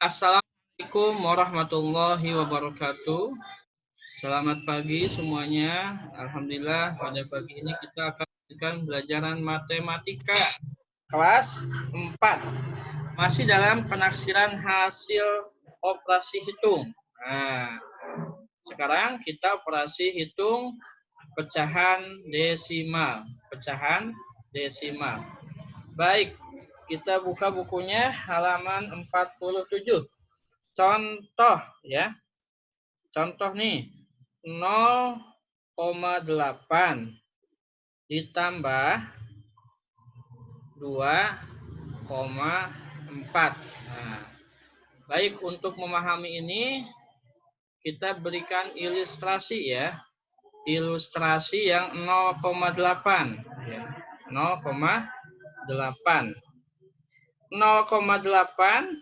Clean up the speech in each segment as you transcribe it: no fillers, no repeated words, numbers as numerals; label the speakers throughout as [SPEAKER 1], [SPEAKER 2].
[SPEAKER 1] Assalamualaikum warahmatullahi wabarakatuh. Selamat pagi semuanya. Alhamdulillah pada pagi ini kita akan lanjutkan pelajaran matematika kelas 4. Masih dalam penaksiran hasil operasi hitung. Nah, sekarang kita operasi hitung pecahan desimal. Pecahan desimal. Baik, kita buka bukunya halaman 47. Contoh ya. Contoh nih, 0,8 ditambah 2,4. Nah, baik, untuk memahami ini kita berikan ilustrasi ya. Ilustrasi yang 0,8 ya. 0,8. 0,8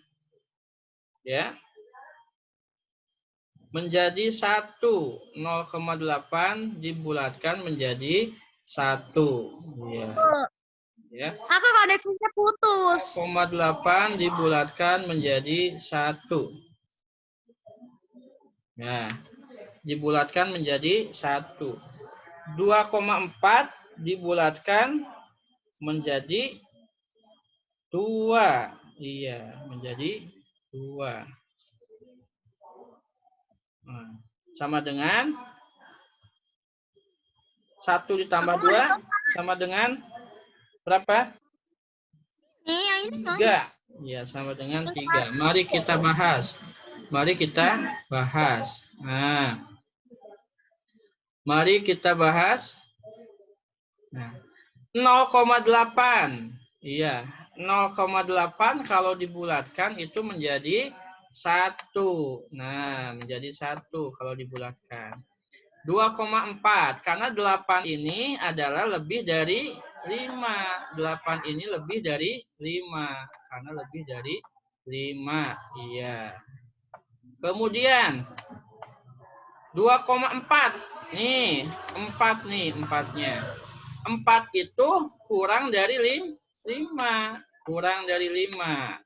[SPEAKER 1] ya menjadi 1. 0,8 dibulatkan menjadi 1. Ya. Ya.
[SPEAKER 2] Apa koneksinya putus?
[SPEAKER 1] 0,8 dibulatkan menjadi 1. Nah, dibulatkan menjadi 1. 2,4 dibulatkan menjadi 2. Iya, menjadi 2. Nah, sama dengan 1 ditambah 2 sama dengan berapa?
[SPEAKER 2] Ini
[SPEAKER 1] 3. Ya, sama dengan 3. Mari kita bahas. Mari kita bahas. Nah, mari kita bahas. Nah, 0,8. Iya, 0,8 kalau dibulatkan itu menjadi 1. Nah, menjadi 1 kalau dibulatkan. 2,4 karena 8 ini adalah lebih dari 5. 8 ini lebih dari 5 karena lebih dari 5. Iya. Kemudian 2,4. Nih, 4 nih empatnya. 4 itu kurang dari 5. Kurang dari 5.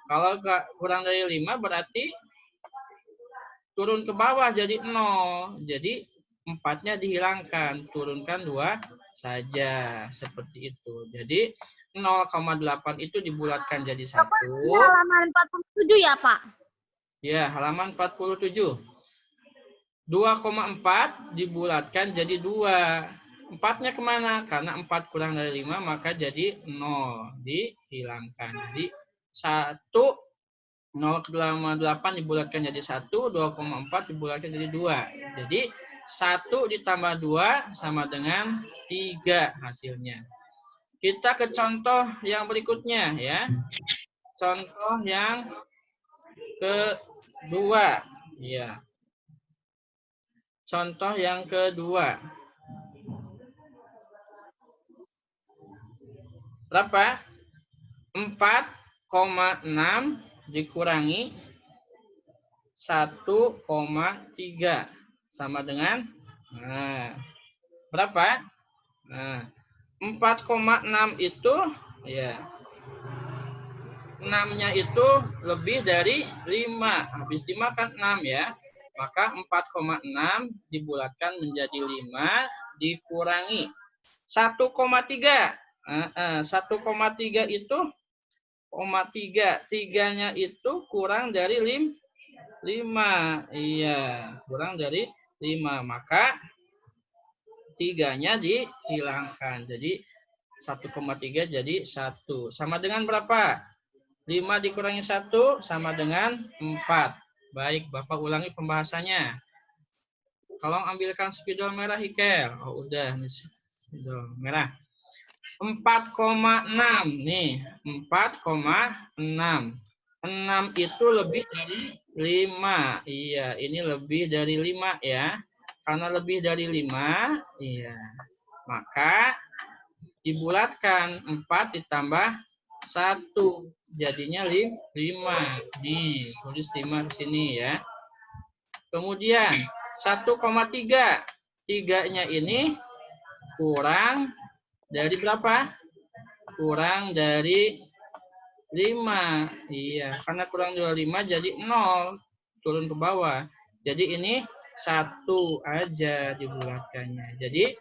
[SPEAKER 1] Kalau kurang dari 5 berarti turun ke bawah jadi 0. Jadi 4-nya dihilangkan. Turunkan 2 saja. Seperti itu. Jadi 0,8 itu dibulatkan jadi 1.
[SPEAKER 2] halaman 47 ya, Pak?
[SPEAKER 1] Ya, halaman 47. 2,4 dibulatkan jadi 2. 4-nya kemana? Karena 4 kurang dari 5 maka jadi 0. Dihilangkan. Jadi 1 0,8 dibulatkan jadi 1, 2,4 dibulatkan jadi 2. Jadi 1 ditambah 2 sama dengan 3 hasilnya. Kita ke contoh yang berikutnya ya. Contoh yang kedua. Ya. Contoh yang kedua. Berapa? 4,6 dikurangi 1,3 sama dengan berapa? 4,6 itu ya 6-nya itu lebih dari 5. Habis 5 kan 6 ya. Maka 4,6 dibulatkan menjadi 5 dikurangi 1,3. 1,3 itu 0,3. 3-nya itu kurang dari 5. Iya, kurang dari 5. Maka 3-nya dihilangkan. Jadi 1,3 jadi 1. Sama dengan berapa? 5 dikurangi 1 sama dengan 4. Baik, Bapak ulangi pembahasannya. Tolong ambilkan spidol merah, Hikel. Oh, udah. Spidol merah. 4,6. Nih, 4,6. 6 itu lebih dari 5. Iya, ini lebih dari 5 ya. Karena lebih dari 5, iya. Maka dibulatkan 4 ditambah 1. Jadinya 5. Nih, tulis 5 di sini ya. Kemudian 1,3. 3-nya ini kurang dari berapa? Kurang dari 5. Iya, karena kurang 25 jadi 0. Turun ke bawah. Jadi ini 1 aja dibulatkannya. Jadi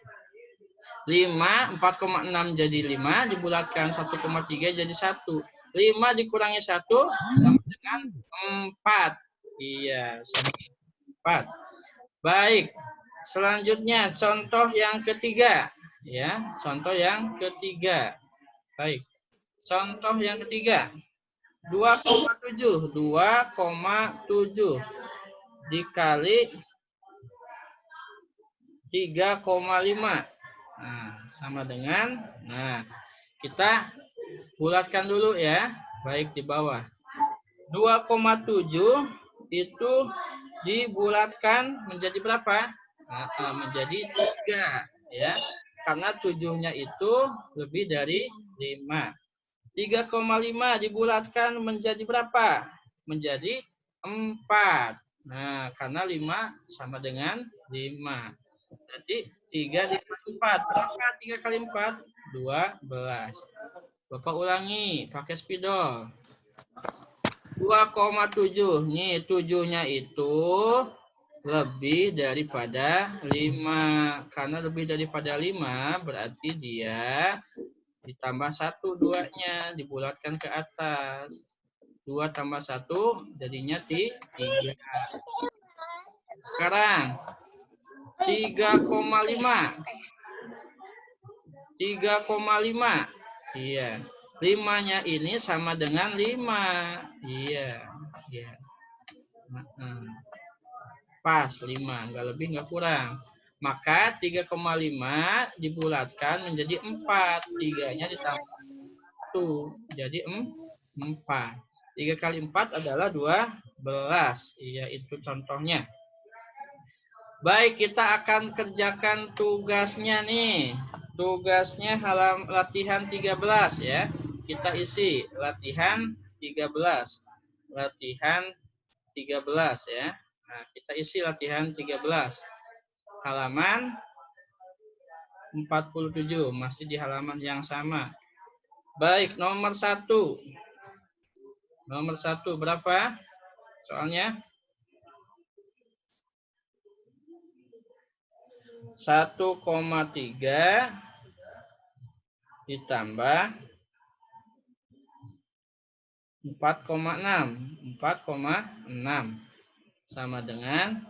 [SPEAKER 1] 5, 4,6 jadi 5, dibulatkan 1,3 jadi 1. 5 dikurangi 1 sama dengan 4. Iya, sama 4. Baik, selanjutnya contoh yang ketiga. Ya, contoh yang ketiga. Baik, contoh yang ketiga. 2,7 dikali 3,5. Nah, sama dengan, nah, kita bulatkan dulu ya, baik di bawah. 2,7 itu dibulatkan menjadi berapa? Nah, menjadi 3 ya. Karena 7-nya itu lebih dari 5. 3,5 dibulatkan menjadi berapa? Menjadi 4. Nah, karena 5 sama dengan 5. Berarti 3 dikali 4. Berapa 3 kali 4? 12. Bapak ulangi pakai spidol. 2,7. Nih, 7-nya itu lebih daripada 5. Karena lebih daripada 5 berarti dia ditambah 1 2-nya, dibulatkan ke atas. 2 tambah 1 jadinya 3. Sekarang 3,5. 3,5. Iya. 5-nya ini sama dengan 5. Iya. Iya. Pas 5, enggak lebih enggak kurang. Maka 3,5 dibulatkan menjadi 4. 3-nya ditambah 1 jadi 4. 3 kali 4 adalah 12. Iya, itu contohnya. Baik, kita akan kerjakan tugasnya nih. Tugasnya latihan 13 ya. Kita isi latihan 13. Latihan 13 ya. Nah, kita isi latihan 13. Halaman 47, masih di halaman yang sama. Baik, nomor 1. Nomor 1 berapa? Soalnya 1,3 ditambah 4,6. 4,6 sama dengan,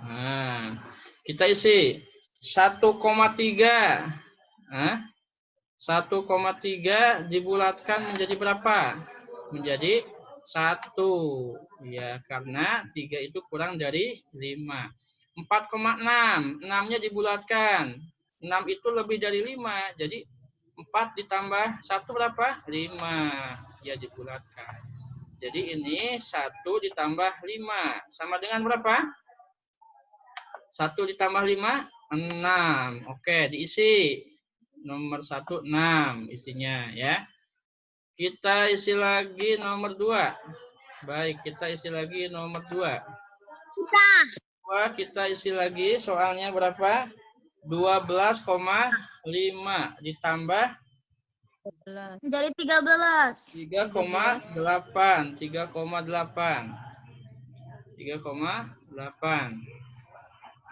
[SPEAKER 1] nah, kita isi 1,3. Nah, 1,3 dibulatkan menjadi berapa? Menjadi 1. Ya, karena 3 itu kurang dari 5. 4,6. 6-nya dibulatkan. 6 itu lebih dari 5. Jadi 4 ditambah 1 berapa? 5. Ya, dibulatkan. Jadi ini 1 ditambah 5. Sama dengan berapa? 1 ditambah 5? 6. Oke, diisi. Nomor 1, 6 isinya ya. Kita isi lagi nomor 2. Baik, kita isi lagi nomor 2. Kita isi lagi soalnya berapa? 12,5 ditambah
[SPEAKER 2] Dari 13.
[SPEAKER 1] 3,8. 3,8.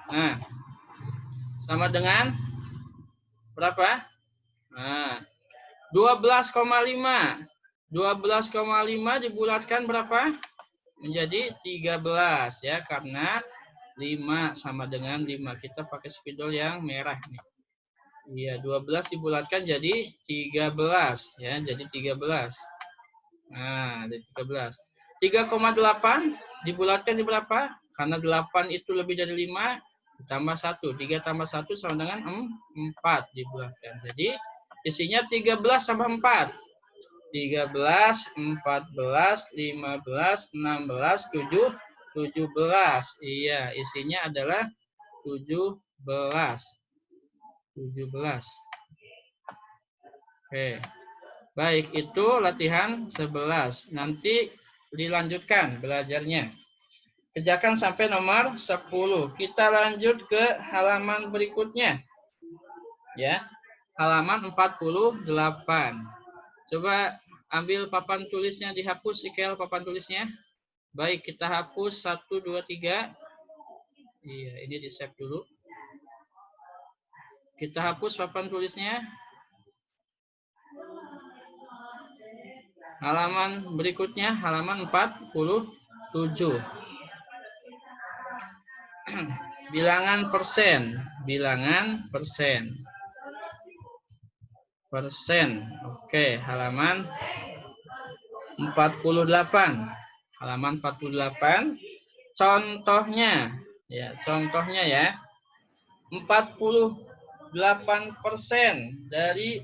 [SPEAKER 1] Nah, sama dengan berapa? Nah, 12,5. 12,5 dibulatkan berapa? Menjadi 13 ya, karena 5 sama dengan 5. Kita pakai spidol yang merah nih. Iya, 12 dibulatkan jadi 13 ya, jadi 13. Nah, jadi 13. 3,8 dibulatkan di berapa? Karena 8 itu lebih dari 5, ditambah 1. 3 tambah 1 sama dengan 4 dibulatkan. Jadi isinya 13 tambah 4. 13, 14, 15, 16, 17. Iya, isinya adalah 17. 17. Oke. Baik, itu latihan 11. Nanti dilanjutkan belajarnya. Kerjakan sampai nomor 10. Kita lanjut ke halaman berikutnya. Ya. Halaman 48. Coba ambil papan tulisnya, dihapus Ikel papan tulisnya. Baik, kita hapus 1, 2, 3. Iya, ini di save dulu. Kita hapus papan tulisnya. Halaman berikutnya, halaman 47. Bilangan persen. Bilangan persen. Persen. Oke, halaman 48. Halaman 48. Contohnya. Ya, contohnya ya. 48% dari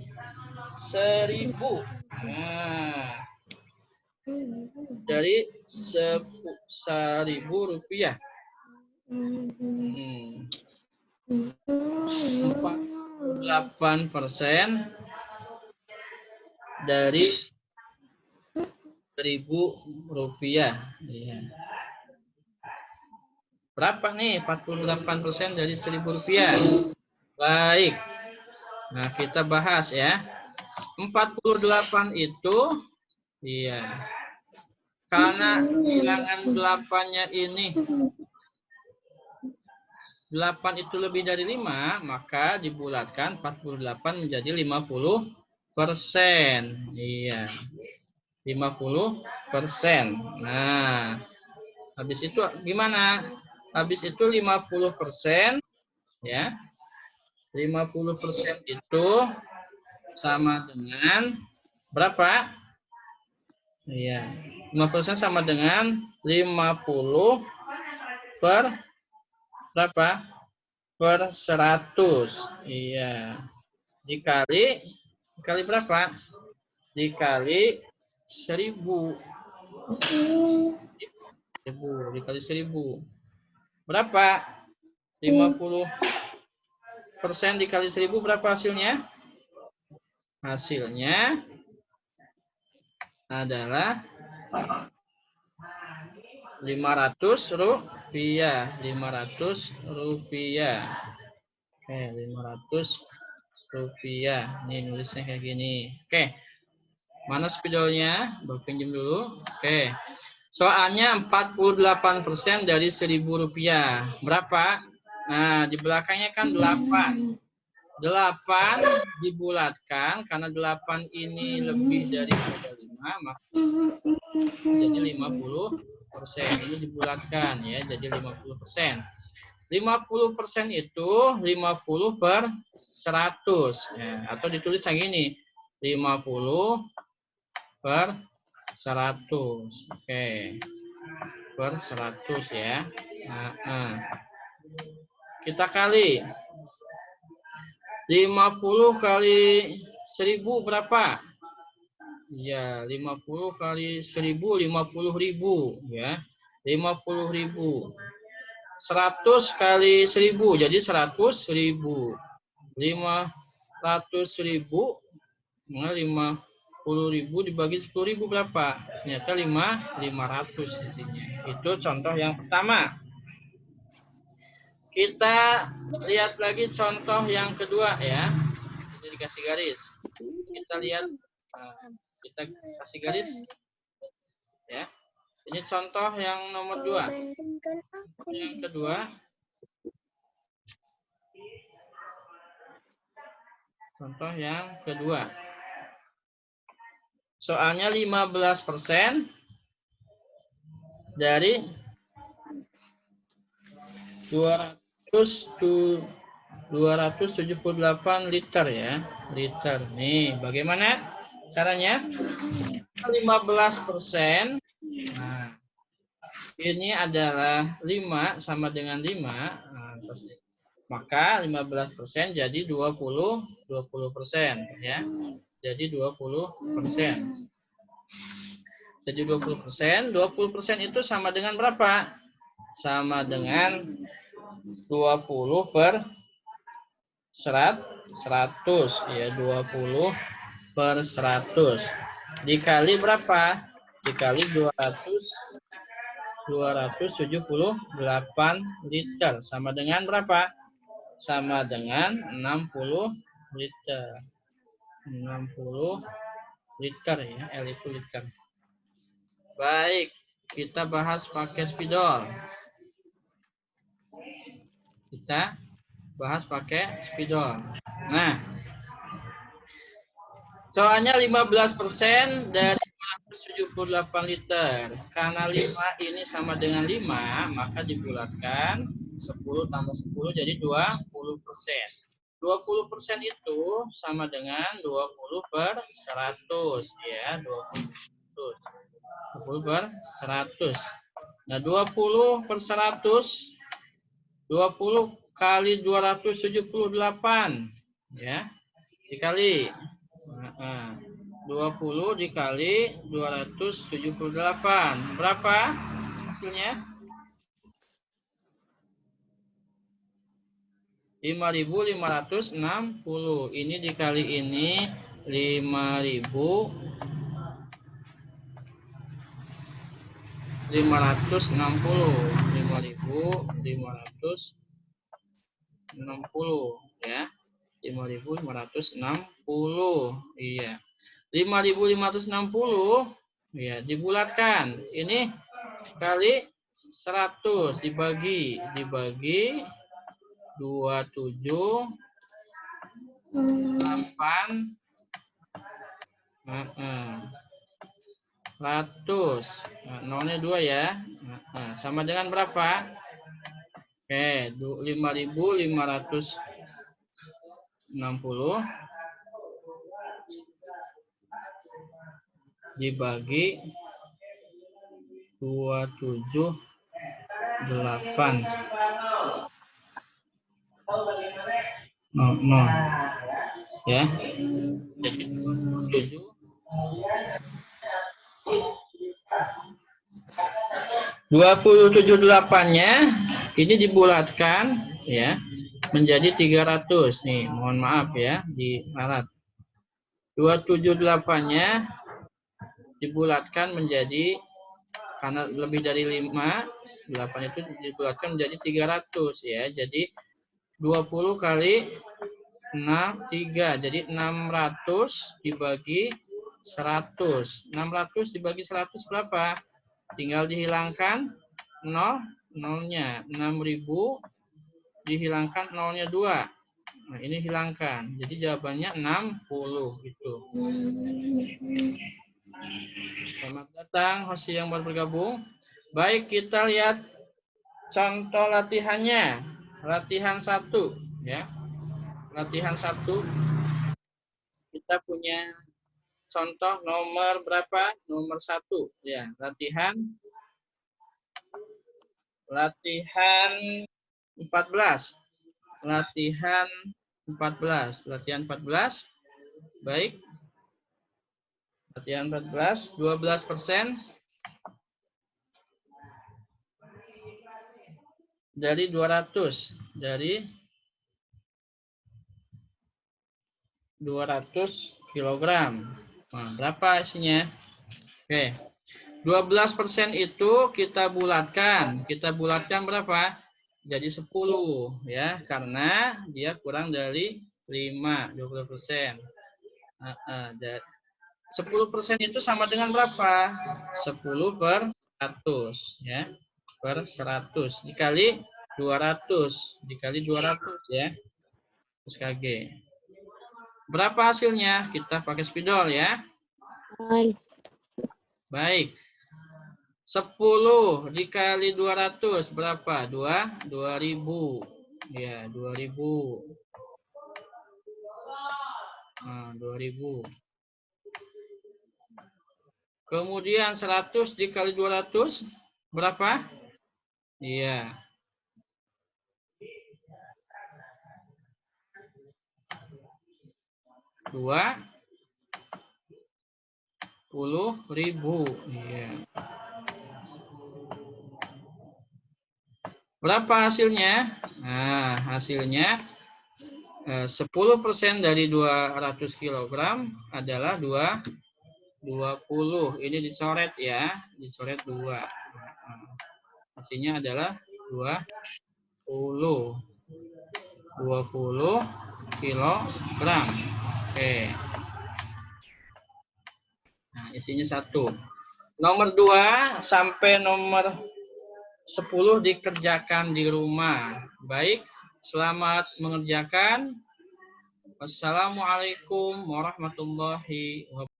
[SPEAKER 1] 1000. Nah, dari 1000 rupiah. 48% dari 1000 rupiah. Ya. Berapa nih 48% dari 1000 rupiah? Baik. Nah, kita bahas ya. 48 itu, iya. Karena bilangan 8-nya ini 8 itu lebih dari 5, maka dibulatkan 48 menjadi 50%. Iya. 50%. Nah, habis itu gimana? Habis itu 50%, ya. 50% itu sama dengan berapa? Iya. 50% sama dengan 50 per berapa? Per 100. Iya. Dikali berapa? Dikali 1000. 1000 dikali 1000. Berapa? 50% dikali 1000 berapa hasilnya? Hasilnya adalah 500 rupiah. 500 rupiah. Oke, 500 rupiah. Nih nulisnya kayak gini. Oke. Mana spidolnya? Pinjam dulu. Oke. Soalnya 48% dari 1000 rupiah. Berapa? Nah, di belakangnya kan 8. 8 dibulatkan karena 8 ini lebih daripada 5, maka jadi 50%. Ini dibulatkan ya, jadi 50%. 50% itu 50 per 100 ya, atau ditulis yang ini 50 per 100. Oke. Per 100 ya. Nah. Kita kali 50 kali 1000 berapa? Ya, 50 kali 1000 50.000 ya. 50.000. 100 kali 1000 jadi 100.000. 500.000 50.000 dibagi 10.000 berapa? Ternyata 500 isinya. Itu contoh yang pertama. Kita lihat lagi contoh yang kedua ya. Ini dikasih garis. Kita lihat, kita kasih garis. Ya. Ini contoh yang nomor 2. Yang kedua. Contoh yang kedua. Soalnya 15% dari 278 liter ya. Liter. Nih, bagaimana caranya? 15%. Nah, ini adalah 5 sama dengan 5. Nah, maka 15% jadi 20% ya. Jadi 20%. Jadi 20%. 20% itu sama dengan berapa? Sama dengan 20 per 100 ya, 20 per 100 dikali berapa? Dikali 278 liter sama dengan berapa? Sama dengan 60 liter. 60 Liter ya, L itu liter. Baik, kita bahas pakai spidol. Kita bahas pakai spidol. Nah, soalnya 15% dari 278 liter. Karena 5 ini sama dengan 5, maka dibulatkan 10 tambah 10 jadi 20%. 20% itu sama dengan 20 per 100 ya, 20 per 100. Nah, 20 per 100, 20 kali 278 ya, dikali 20 dikali 278 berapa hasilnya? 5.560. Ini dikali ini 5.560 ya. 5.560. Iya. 5.560 ya, dibulatkan. Ini kali 100 dibagi 27 8 100. Nolnya 2 ya. Sama dengan berapa? Oke, 5.560 dibagi 278. No. Ya. Jadi 278-nya ini dibulatkan ya menjadi 300. Nih, mohon maaf ya di alat. 278-nya dibulatkan menjadi, karena lebih dari 5, 8 itu dibulatkan menjadi 300 ya. Jadi 20 kali 6, 3. Jadi 600 dibagi 100. 600 dibagi 100 berapa? Tinggal dihilangkan 0, nolnya. 6.000 dihilangkan nolnya 2. Nah, ini hilangkan. Jadi jawabannya 60 gitu. Selamat datang host yang baru bergabung. Baik, kita lihat contoh latihannya. Latihan 1 ya. Latihan 1 kita punya contoh nomor berapa? Nomor 1 ya. Latihan 14. Latihan 14. Baik. Latihan 14, 12% dari 200. Dari 200 kilogram. Nah, berapa isinya? Oke. 12% itu kita bulatkan. Kita bulatkan berapa? Jadi 10 ya, karena dia kurang dari 5, 20%. 10% itu sama dengan berapa? 10 per 100 ya. Per 100 dikali 200 ya. Terus kg. Berapa hasilnya? Kita pakai spidol ya. Baik. 10 dikali 200 berapa? 2.000. Ya, 2.000. Nah, 2.000. Kemudian 100 dikali 200 berapa? Iya. 20.000. Iya. Berapa hasilnya? Nah, hasilnya 10% dari 200 kg adalah 20. Ini dicoret ya, dicoret 2. Hasilnya adalah 20 kilogram. Oke. isinya 1. Nomor 2 sampai nomor 10 dikerjakan di rumah. Baik, selamat mengerjakan. Wassalamualaikum warahmatullahi wabarakatuh.